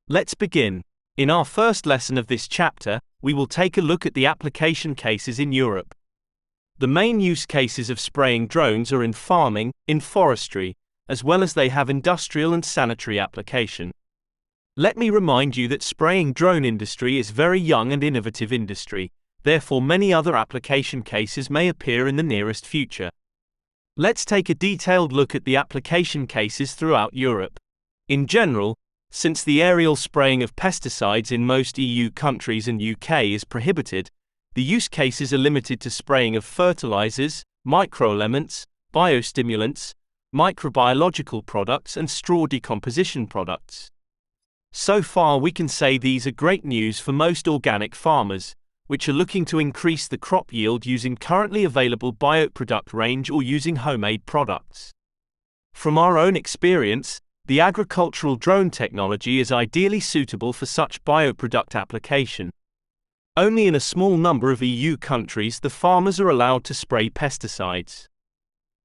Let's begin. In our first lesson of this chapter, we will take a look at the application cases in Europe. The main use cases of spraying drones are in farming, in forestry, as well as they have industrial and sanitary application. Let me remind you that spraying drone industry is very young and innovative industry, therefore many other application cases may appear in the nearest future. Let's take a detailed look at the application cases throughout Europe. In general, since the aerial spraying of pesticides in most EU countries and UK is prohibited, the use cases are limited to spraying of fertilizers, microelements, biostimulants, microbiological products and straw decomposition products. So far we can say these are great news for most organic farmers, which are looking to increase the crop yield using currently available bioproduct range or using homemade products. From our own experience, the agricultural drone technology is ideally suitable for such bioproduct application. Only in a small number of EU countries the farmers are allowed to spray pesticides.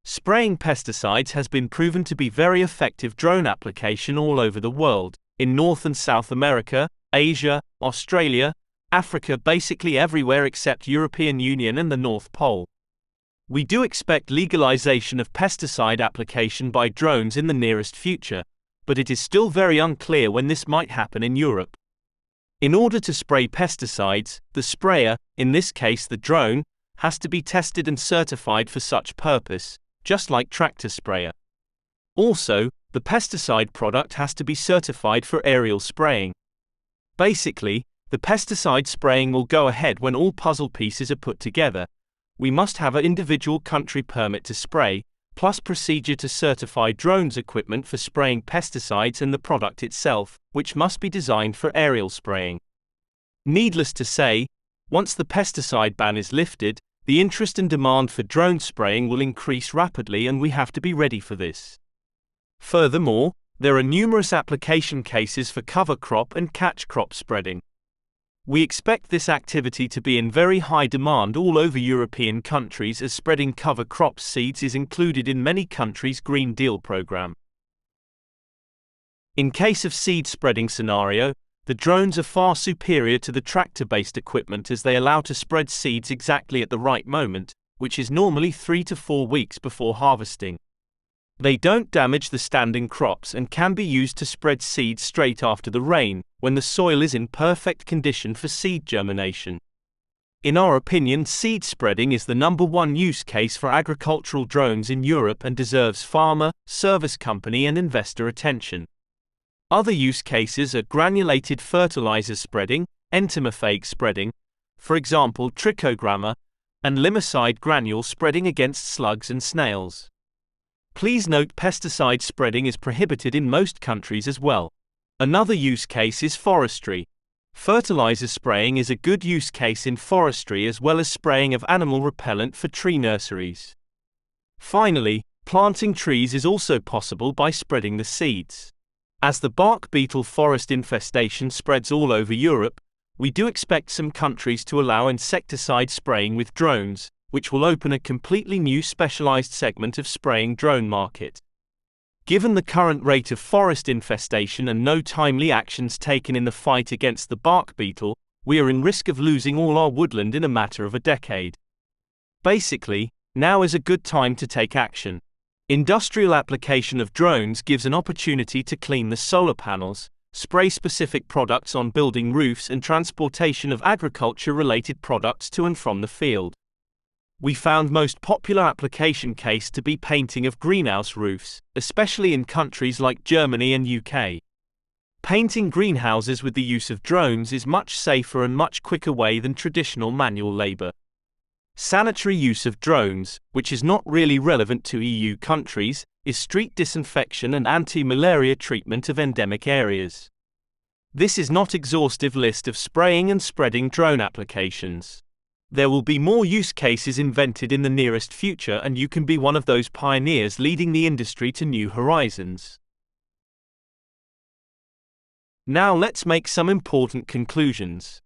Spraying pesticides has been proven to be very effective drone application all over the world, in North and South America, Asia, Australia, Africa, basically everywhere except European Union and the North Pole. We do expect legalization of pesticide application by drones in the nearest future, but it is still very unclear when this might happen in Europe. In order to spray pesticides, the sprayer, in this case the drone, has to be tested and certified for such purpose, just like tractor sprayer. Also, the pesticide product has to be certified for aerial spraying. Basically, the pesticide spraying will go ahead when all puzzle pieces are put together. We must have an individual country permit to spray, plus procedure to certify drones equipment for spraying pesticides and the product itself, which must be designed for aerial spraying. Needless to say, once the pesticide ban is lifted, the interest and demand for drone spraying will increase rapidly and we have to be ready for this. Furthermore, there are numerous application cases for cover crop and catch crop spreading. We expect this activity to be in very high demand all over European countries as spreading cover crop seeds is included in many countries' Green Deal program. In case of seed spreading scenario, the drones are far superior to the tractor-based equipment as they allow to spread seeds exactly at the right moment, which is normally 3 to 4 weeks before harvesting. They don't damage the standing crops and can be used to spread seeds straight after the rain, when the soil is in perfect condition for seed germination. In our opinion, seed spreading is the #1 use case for agricultural drones in Europe and deserves farmer, service company and investor attention. Other use cases are granulated fertilizer spreading, entomophage spreading, for example trichogramma, and limicide granule spreading against slugs and snails. Please note pesticide spreading is prohibited in most countries as well. Another use case is forestry. Fertilizer spraying is a good use case in forestry as well as spraying of animal repellent for tree nurseries. Finally, planting trees is also possible by spreading the seeds. As the bark beetle forest infestation spreads all over Europe, we do expect some countries to allow insecticide spraying with drones, which will open a completely new specialized segment of spraying drone market. Given the current rate of forest infestation and no timely actions taken in the fight against the bark beetle, we are in risk of losing all our woodland in a matter of a decade. Basically, now is a good time to take action. Industrial application of drones gives an opportunity to clean the solar panels, spray specific products on building roofs and transportation of agriculture-related products to and from the field. We found most popular application case to be painting of greenhouse roofs, especially in countries like Germany and UK. Painting greenhouses with the use of drones is much safer and much quicker way than traditional manual labor. Sanitary use of drones, which is not really relevant to EU countries, is street disinfection and anti-malaria treatment of endemic areas. This is not exhaustive list of spraying and spreading drone applications. There will be more use cases invented in the nearest future and you can be one of those pioneers leading the industry to new horizons. Now let's make some important conclusions.